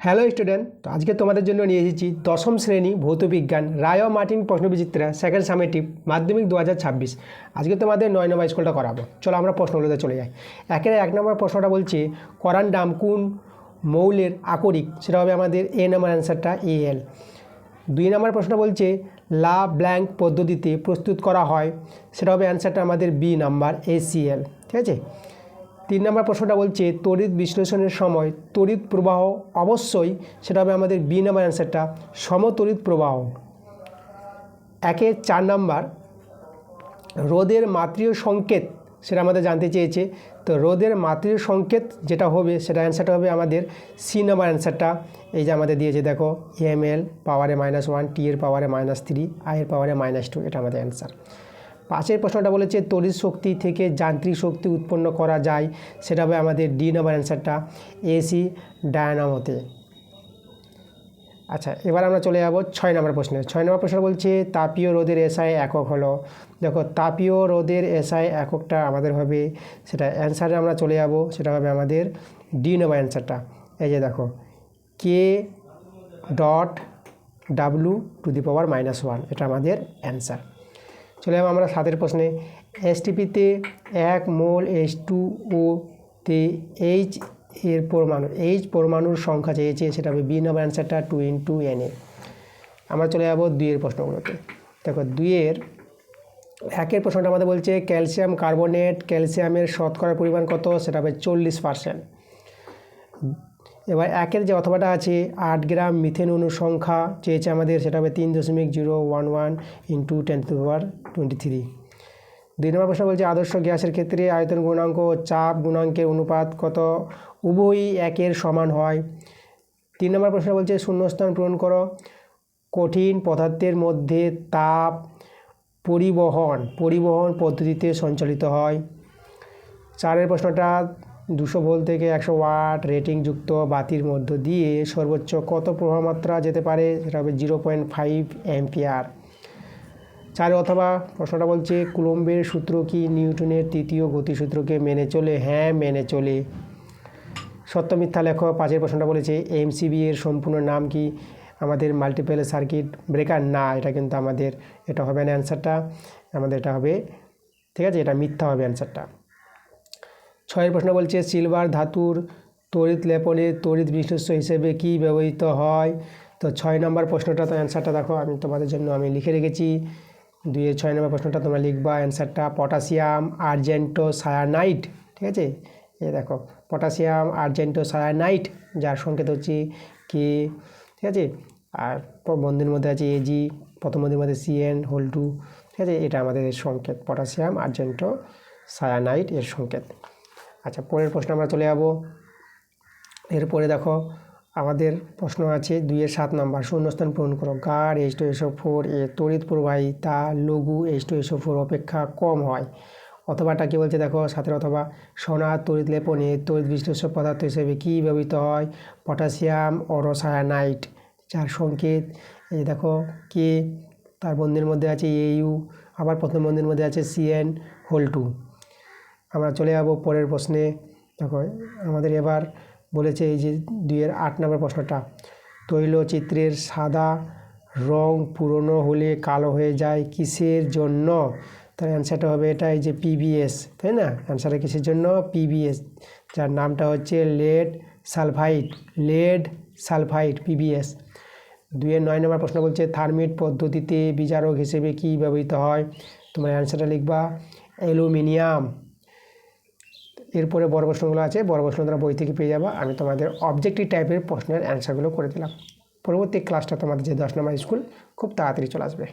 Hello student, তো আজকে তোমাদের জন্য নিয়ে এসেছি দশম শ্রেণী ভৌতবিজ্ঞান রায় মার্টিন প্রশ্নবিচিত্রা সেকেন্ড সামেটিভ মাধ্যমিক 2026। আজকে তোমাদের 9 নম্বর স্কুলটা করাবো। চলো আমরা প্রশ্নগুলোতে চলে যাই। এক নম্বর প্রশ্নটা বলছে কোরান্ডাম কোন মৌলের আকরিক, সেটা হবে আমাদের এ নম্বর অ্যান্সারটা এল। 2 নম্বর প্রশ্নটা বলছে লা ব্ল্যাঙ্ক পদ্ধতিতে প্রস্তুত করা হয়, সেটা হবে অ্যান্সারটা আমাদের বি নাম্বার ACl। ঠিক আছে। 3 নম্বর প্রশ্নটা বলছে তড়িৎ বিশ্লেষণের সময় তড়িৎ প্রবাহ অবশ্যই, সেটা হবে আমাদের বি নাম্বার অ্যান্সারটা সমতড়িৎ প্রবাহ। 4 নাম্বার রোধের মাত্রীয় সংকেত, সেটা আমাদের জানতে চেয়েছে। তো রোধের মাত্রীয় সংকেত যেটা হবে সেটা অ্যান্সারটা হবে আমাদের সি নাম্বার অ্যান্সারটা। এই যে আমাদের দিয়েছে দেখো, ml পাওয়ারে -1, t এর পাওয়ারে -3, i এর পাওয়ারে -2, এটা আমাদের অ্যান্সার। 5 প্রশ্নটা বলেছে তড়িৎ শক্তি থেকে যান্ত্রিক শক্তি উৎপন্ন করা যায়, সেটা হবে আমাদের ডি নাম্বার অ্যান্সারটা এসি ডায়নামোতে। আচ্ছা, এবার আমরা চলে যাব 6 নম্বর প্রশ্নে। 6 নম্বর প্রশ্ন বলছে তাপীয় রোধের এসআই একক হলো। দেখো, তাপীয় রোধের এসআই এককটা আমাদের হবে, সেটা অ্যান্সারে আমরা চলে যাব, সেটা হবে আমাদের ডি নাম্বার অ্যান্সারটা। এই যে দেখো, K.W⁻⁻1, এটা আমাদের অ্যান্সার। চলে যাব আমরা 7 প্রশ্নে। এসটিপিতে 1 মোল H2O-তে এইচ এর পরমাণুর সংখ্যা চেয়েছে, সেটা হবে বি নাম্বার অ্যান্সারটা 2 × Na। আমরা চলে যাব 2 প্রশ্নগুলোতে। দেখো, 1 প্রশ্নটা আমাদের বলছে ক্যালসিয়াম কার্বনেট ক্যালসিয়ামের শতকরা পরিমাণ কত, সেটা হবে 40%। এবার 1 যে অথবাটা আছে 8 গ্রাম মিথেন অণুর সংখ্যা চেয়েছে আমাদের, সেটা হবে 3.011 × 10⁻23। 2 নম্বর প্রশ্ন বলছে আদর্শ গ্যাসের ক্ষেত্রে আয়তন গুণাঙ্ক ও চাপ গুণাঙ্কের অনুপাত কত, উভয়ই 1-এর সমান হয়। 3 নম্বর প্রশ্ন বলছে শূন্যস্থান পূরণ করো। কঠিন পদার্থের মধ্যে তাপ পরিবহন পদ্ধতিতে সঞ্চালিত হয়। 4 প্রশ্নটা 200 ভোল্ট থেকে 100 ওয়াট রেটিংযুক্ত বাতির মধ্য দিয়ে সর্বোচ্চ কত প্রবাহমাত্রা যেতে পারে, সেটা হবে 0.5 অ্যাম্পিয়ার। 4 অথবা প্রশ্নটা বলছে কুলম্বের সূত্র কি নিউটনের তৃতীয় গতিসূত্রকে মেনে চলে, হ্যাঁ মেনে চলে। সত্য মিথ্যা লেখো। 5 প্রশ্নটা বলেছে MCB এর সম্পূর্ণ নাম কি, আমাদের মাল্টিপল সার্কিট ব্রেকার, না এটা কিন্তু আমাদের এটা হবে না অ্যান্সারটা, আমাদের এটা হবে, ঠিক আছে, এটা মিথ্যা হবে অ্যান্সারটা। 6 প্রশ্ন বলছে সিলভার ধাতুর তড়িৎ লেপনে তড়িৎ বিশ্লেষ্য হিসেবে কি ব্যবহৃত হয়। তো 6 নম্বর প্রশ্নটা, তো অ্যান্সারটা দেখো আমি তোমাদের জন্য লিখে রেখেছি। 6 নম্বর প্রশ্নটা তোমরা লিখবা অ্যান্সারটা পটাশিয়াম আর্জেন্টো সায়ানাইড। ঠিক আছে, এই দেখো পটাশিয়াম আর্জেন্টো সায়ানাইড, যার সংকেত হচ্ছে কে। ঠিক আছে, আর বন্ধুর মধ্যে আছে AG, প্রথম বন্ধুর মধ্যে CN2। ঠিক আছে, এটা আমাদের সংকেত পটাশিয়াম আর্জেন্টো সায়ানাইড এর সংকেত। আচ্ছা, পরের প্রশ্ন আমরা চলে যাব। এরপরে দেখো আমাদের প্রশ্ন আছে 2-7 নম্বর, শূন্যস্থান পূরণ করো। গাঢ় H2SO4 এর তড়িৎ প্রবাহিতা লঘু H2SO4 অপেক্ষা কম হয়। অথবাটা কী বলছে দেখো, 7 অথবা সোনার তড়িৎ লেপনে তড়িৎ বিশ্লেষ্য পদার্থ হিসেবে কী ব্যবহৃত হয়, পটাশিয়াম অরোসায়ানাইড, যার সংকেত এই দেখো কে, তার বন্ধের মধ্যে আছে AU, আবার প্রথম বন্ধের মধ্যে আছে CN2। আমরা চলে যাব পরের প্রশ্নে। দেখো আমাদের এবার বলেছে এই যে 2-8 নম্বর প্রশ্নটা, তৈলচিত্রের সাদা রং পুরনো হলে কালো হয়ে যায় কিসের জন্য, তার অ্যান্সারটা হবে এটা, এই যে PBS, তাই না, অ্যান্সারটা কিসের জন্য, PBS, যার নামটা হচ্ছে লেড সালফাইড PBS। 2-9 নম্বর প্রশ্ন বলছে থার্মিট পদ্ধতিতে বিজারক হিসেবে কি ব্যবহৃত হয়, তোমরা অ্যান্সারটা লিখবা অ্যালুমিনিয়াম। এরপরে বড় প্রশ্নগুলো আছে, বড় প্রশ্ন তোমরা বই থেকে পেয়ে যাবা, আমি তোমাদের অবজেক্টিভ টাইপের প্রশ্নের অ্যান্সারগুলো করে দিলাম। পরবর্তী ক্লাসটা তোমাদের যে 10 নম্বর স্কুল খুব তাড়াতাড়ি চলে আসবে।